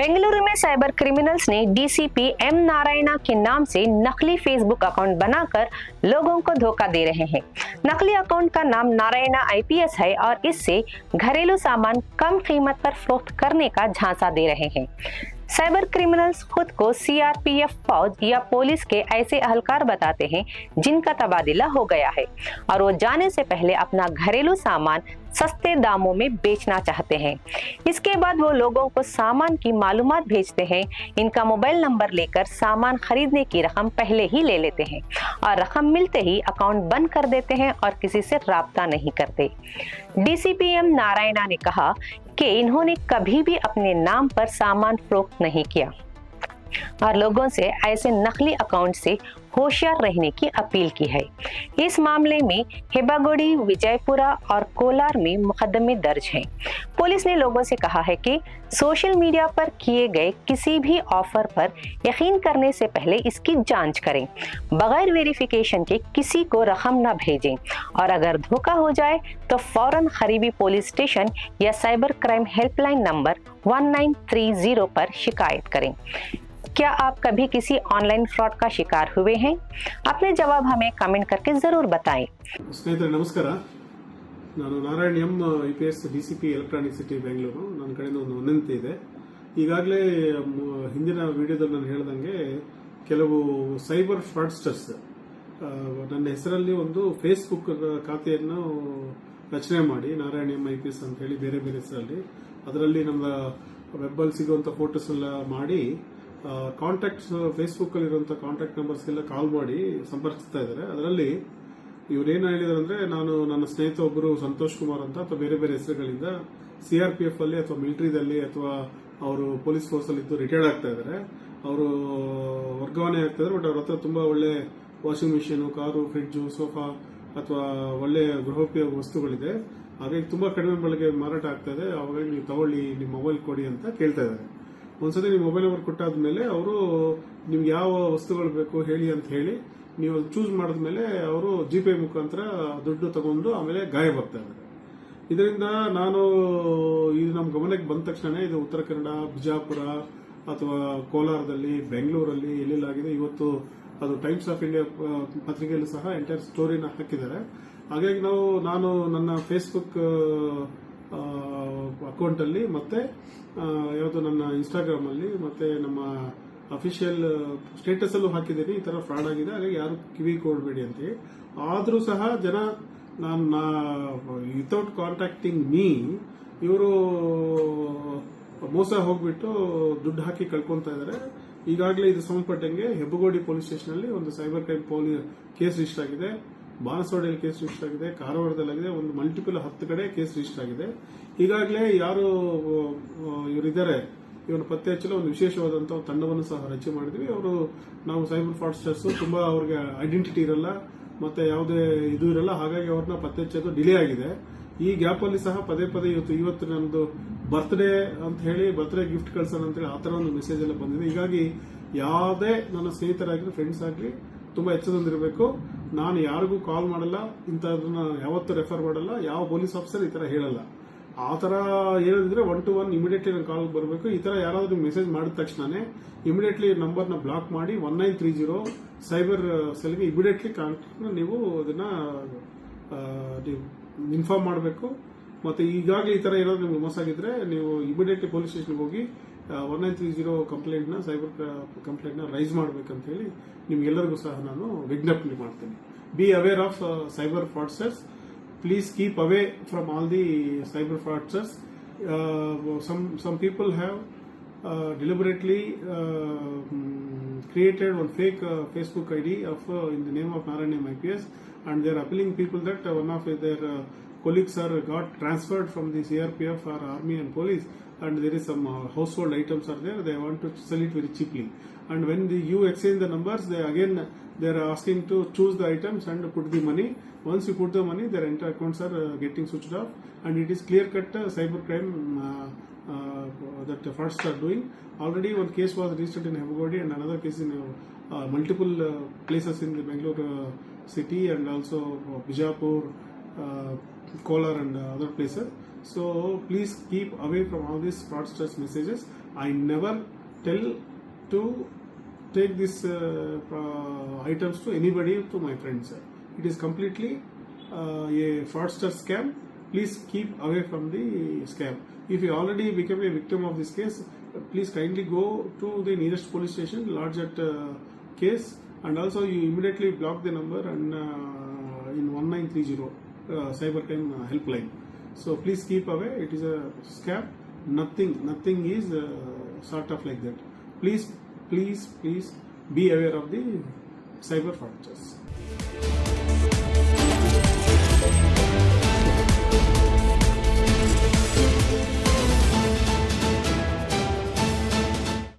बेंगलुरु में cyber criminals ने DCP M Narayana के नाम से नकली फेसबुक अकाउंट बनाकर लोगों को धोखा दे रहे हैं। नकली अकाउंट का नाम नारायणा आईपीएस है और इससे घरेलू सामान कम कीमत पर फरोख्त करने का झांसा दे रहे हैं। साइबर क्रिमिनल्स खुद को सीआरपीएफ फौज या पुलिस के ऐसे अहलकार बताते हैं जिनका तबादला हो गया है और वो जाने से पहले अपना घरेलू सामान सस्ते दामों में बेचना चाहते हैं। इसके बाद वो लोगों को सामान की मालूमात भेजते हैं। इनका मोबाइल नंबर लेकर सामान खरीदने की रकम पहले ही ले लेते हैं और रकम मिलते ही अकाउंट बंद कर देते हैं और किसी से राब्ता नहीं करते। डीसीपी एम नारायणा ने कहा कि इन्होंने कभी भी अपने नाम पर सामान फरोख्त नहीं किया और लोगों से ऐसे नकली अकाउंट से होशियार रहने की अपील की है। इस मामले में हेबागोड़ी, विजयपुरा और कोलार में मुकदमे दर्ज हैं। पुलिस ने लोगों से कहा है कि सोशल मीडिया पर किए गए किसी भी ऑफर पर यकीन करने से पहले इसकी जांच करें, बगैर वेरिफिकेशन के किसी को रकम न भेजें और अगर धोखा हो जाए तो फौरन करीबी पुलिस स्टेशन या साइबर क्राइम हेल्पलाइन नंबर 1930 पर शिकायत करें। क्या आप कभी किसी ऑनलाइन फ्रॉड का शिकार हुए हैं? अपने जवाब हमें कमेंट करके जरूर बताएं। ಸ್ನೇಹಿತರೆ ನಮಸ್ಕಾರ. ನಾನು Narayan M IPS DCP electronic city Bengaluru. ನನ್ನ ಕಡೆಯಿಂದ ಒಂದು ವಿನಂತಿ ಇದೆ. ಈಗಾಗಲೇ ಹಿಂದಿನ ವಿಡಿಯೋದಲ್ಲಿ ನಾನು ಹೇಳಿದಂಗೆ ಕೆಲವು ಸೈಬರ್ ಫ್ರಾಡ್ಸ್ಟರ್ಸ್ ನನ್ನ ಹೆಸರಲ್ಲಿ ಒಂದು ಫೇಸ್ಬುಕ್ ಖಾತೆಯನ್ನು ರಚನೆ ಮಾಡಿ ನಾರಾಯಣ್ ಎಂ IPS ಅಂತ ಹೇಳಿ ಬೇರೆ ಬೇರೆ ಹೆಸರಲ್ಲಿ ಅದರಲ್ಲಿ ನಮ್ಮ ವೆಬ್ ಅಲ್ಲಿ ಸಿಗುವಂತ ಫೋಟೋಸ್ ಎಲ್ಲ ಮಾಡಿ ಕಾಂಟ್ಯಾಕ್ಟ್ಸ್ ಫೇಸ್ಬುಕ್ ಅಲ್ಲಿ ಇರುವಂತಹ ಕಾಂಟ್ಯಾಕ್ಟ್ ನಂಬರ್ಸ್ಗೆಲ್ಲ ಕಾಲ್ ಮಾಡಿ ಸಂಪರ್ಕಿಸ್ತಾ ಇದ್ದಾರೆ. ಅದರಲ್ಲಿ ಇವ್ರೇನು ಹೇಳಿದಾರೆ ಅಂದ್ರೆ, ನಾನು ನನ್ನ ಸ್ನೇಹಿತ ಒಬ್ಬರು ಸಂತೋಷ್ ಕುಮಾರ್ ಅಂತ ಅಥವಾ ಬೇರೆ ಬೇರೆ ಹೆಸರುಗಳಿಂದ CRPF ಅಲ್ಲಿ ಅಥವಾ ಮಿಲಿಟರಿದಲ್ಲಿ ಅಥವಾ ಅವರು ಪೊಲೀಸ್ ಫೋರ್ಸ್ ಅಲ್ಲಿ ಇದ್ದು ರಿಟೈರ್ಡ್ ಆಗ್ತಾ ಇದ್ದಾರೆ. ಅವರು ವರ್ಗಾವಣೆ ಆಗ್ತಾ ಇದ್ದಾರೆ. ಬಟ್ ಅವ್ರ ಹತ್ರ ತುಂಬಾ ಒಳ್ಳೆ washing machine, car, fridge, sofa ಅಥವಾ ಒಳ್ಳೆ ಗೃಹೋಪಯೋಗ ವಸ್ತುಗಳಿದೆ. ಹಾಗಾಗಿ ತುಂಬಾ ಕಡಿಮೆ ಬೆಲೆಗೆ ಮಾರಾಟ ಆಗ್ತಾ ಇದೆ. ಅವಾಗ ನೀವು ತಗೊಳ್ಳಿ, ನಿಮ್ಮ ಮೊಬೈಲ್ ಕೊಡಿ ಅಂತ ಕೇಳ್ತಾ ಇದ್ದಾರೆ. ಒಂದ್ಸತಿ ನೀವು ಮೊಬೈಲ್ ನಂಬರ್ ಕೊಟ್ಟಾದ್ಮೇಲೆ ಅವರು ನಿಮ್ಗೆ ಯಾವ ವಸ್ತುಗಳು ಬೇಕು ಹೇಳಿ ಅಂತ ಹೇಳಿ ನೀವು ಚೂಸ್ ಮಾಡಿದ್ಮೇಲೆ ಅವರು GPay ಮುಖಾಂತರ ದುಡ್ಡು ತಗೊಂಡು ಆಮೇಲೆ ಗಾಯಬ್ ಆಗ್ತಾ ಇದ್ದಾರೆ. ಇದರಿಂದ ನಾನು ಇದು ನಮ್ಮ ಗಮನಕ್ಕೆ ಬಂದ ತಕ್ಷಣ ಇದು ಉತ್ತರ ಕನ್ನಡ, ಬಿಜಾಪುರ ಅಥವಾ ಕೋಲಾರದಲ್ಲಿ, ಬೆಂಗಳೂರಲ್ಲಿ ಎಲ್ಲೆಲ್ಲಾಗಿದೆ. ಇವತ್ತು ಅದು ಟೈಮ್ಸ್ ಆಫ್ ಇಂಡಿಯಾ ಪತ್ರಿಕೆಯಲ್ಲೂ ಸಹ ಎಂಟೈರ್ ಸ್ಟೋರಿನ ಹಾಕಿದ್ದಾರೆ. ಹಾಗಾಗಿ ನಾನು ನನ್ನ ಫೇಸ್ಬುಕ್ ಅಕೌಂಟ್ ಅಲ್ಲಿ ಮತ್ತೆ ಯಾವುದು ನನ್ನ ಇನ್ಸ್ಟಾಗ್ರಾಮ್ ಅಲ್ಲಿ ಮತ್ತೆ ನಮ್ಮ ಅಫಿಷಿಯಲ್ ಸ್ಟೇಟಸ್ ಅಲ್ಲೂ ಹಾಕಿದ್ದೀನಿ, ಈ ತರ ಫ್ರಾಡ್ ಆಗಿದೆ, ಹಾಗಾಗಿ ಯಾರು ಕಿವಿ ಕೊಡಬೇಡಿ ಅಂತ ಹೇಳಿ. ಆದ್ರೂ ಸಹ ಜನ ವಿತೌಟ್ ಕಾಂಟ್ಯಾಕ್ಟಿಂಗ್ ಮೀ ಇವರು ಮೋಸ ಹೋಗ್ಬಿಟ್ಟು ದುಡ್ಡು ಹಾಕಿ ಕಳ್ಕೊಂತಾ ಇದ್ದಾರೆ. ಈಗಾಗಲೇ ಇದು ಸಂಬಂಧಪಟ್ಟಂಗೆ ಹೆಬ್ಬಗೋಡಿ ಪೊಲೀಸ್ ಸ್ಟೇಷನ್ ಅಲ್ಲಿ ಒಂದು ಸೈಬರ್ ಕ್ರೈಮ್ ಕೇಸ್ ರಿಜಿಸ್ಟರ್ ಆಗಿದೆ, ಬಾಣಸವಾಡಿಯಲ್ಲಿ ಕೇಸ್ ರಿಜಿಸ್ಟರ್ ಆಗಿದೆ, ಕಾರವಾರದಲ್ಲಾಗಿದೆ, ಒಂದು ಮಲ್ಟಿಪಲ್ 10 ಕಡೆ ಕೇಸ್ ರಿಜಿಸ್ಟರ್ ಆಗಿದೆ. ಈಗಾಗಲೇ ಯಾರು ಇವರಿದ್ದಾರೆ ಇವನು ಪತ್ತೆ ಹಚ್ಚಲು ಒಂದು ವಿಶೇಷವಾದಂತಹ ತಂಡವನ್ನು ಸಹ ರಚನೆ ಮಾಡಿದ್ವಿ. ನಾವು ಸೈಬರ್ ಫ್ರಾಡ್ಸ್ಟರ್ಸ್ ತುಂಬಾ ಅವ್ರಿಗೆ ಐಡೆಂಟಿಟಿ ಇರಲ್ಲ, ಮತ್ತೆ ಯಾವುದೇ ಇದು ಇರಲ್ಲ, ಹಾಗಾಗಿ ಅವ್ರನ್ನ ಪತ್ತೆ ಹಚ್ಚೋದು ಡಿಲೇ ಆಗಿದೆ. ಈ ಗ್ಯಾಪ್ ಅಲ್ಲಿ ಸಹ ಪದೇ ಇವತ್ತು ನಮ್ದು ಬರ್ತ್ಡೇ ಅಂತ ಹೇಳಿ ಬರ್ತ್ಡೇ ಗಿಫ್ಟ್ ಕಳ್ಸೋಣ ಅಂತೇಳಿ ಆತರ ಒಂದು ಮೆಸೇಜ್ ಎಲ್ಲ ಬಂದಿದೆ. ಹೀಗಾಗಿ ಯಾವುದೇ ನನ್ನ ಸ್ನೇಹಿತರಾಗ್ಲಿ ಫ್ರೆಂಡ್ಸ್ ಆಗ್ಲಿ ತುಂಬಾ ಎಚ್ಚರದಿಂದಿರಬೇಕು. ನಾನು ಯಾರಿಗೂ ಕಾಲ್ ಮಾಡಲ್ಲ, ಇಂಥದನ್ನ ಯಾವತ್ತೂ ರೆಫರ್ ಮಾಡಲ್ಲ, ಯಾವ ಪೊಲೀಸ್ ಆಫೀಸರ್ ಈ ತರ ಹೇಳಲ್ಲ. ಆ ತರ ಹೇಳಿದ್ರೆ 1 to 1 ಇಮಿಡಿಯೇಟ್ಲಿ ನಾನು ಕಾಲ್ ಬರಬೇಕು. ಈ ತರ ಯಾರಾದ್ರೂ ಮೆಸೇಜ್ ಮಾಡಿದ ತಕ್ಷಣ ಇಮಿಡಿಯೇಟ್ಲಿ ನಂಬರ್ನ ಬ್ಲಾಕ್ ಮಾಡಿ 1930 ಸೈಬರ್ ಸೆಲ್ಗೆ ಇಮಿಡಿಯೇಟ್ಲಿ ನೀವು ಅದನ್ನ ಇನ್ಫಾರ್ಮ್ ಮಾಡಬೇಕು. ಮತ್ತೆ ಈಗಾಗಲೇ ಈ ತರ ಏನಾದ್ರು ನಿಮ್ಗೆ ಮೋಸ ಆಗಿದ್ರೆ ನೀವು ಇಮಿಡಿಯೇಟ್ಲಿ ಪೊಲೀಸ್ ಸ್ಟೇಷನ್ಗೆ ಹೋಗಿ 1930 ಕಂಪ್ಲೇಂಟ್ ನ ಸೈಬರ್ ಕಂಪ್ಲೇಂಟ್ ನ ರೈಸ್ ಮಾಡಬೇಕಂತ ಹೇಳಿ ನಿಮ್ಗೆಲ್ಲರಿಗೂ ಸಹ ನಾನು ವಿಜ್ಞಾಪನೆ ಮಾಡ್ತೇನೆ. Be aware of cyber fraudsters. Please keep away from all the cyber fraudsters. Some people have deliberately created one fake Facebook ID in the name of Narayan M IPS, and they are appealing people that one of their colleagues got transferred from the CRPF or army and police, and there is some household items are there. They want to sell it very cheaply, and when you exchange the numbers, they are asking to choose the items and put the money. Once you put the money, their entire accounts are getting switched off, and it is clear-cut cyber crime that fraudsters are doing. Already one case was registered in Hebagodi and another case in multiple places in the Bangalore city and also Bijapur, Kolar and other places. So please keep away from all these fraudsters messages. I never tell to take these items to anybody, to my friends. It is completely a fraudster scam. Please keep away from the scam. If you already become a victim of this case, please kindly go to the nearest police station, lodge that case, and also you immediately block the number and in 1930 cybercrime helpline. So please keep away. It is a scam. Nothing is sort of like that. Please be aware of the cyber fraudsters.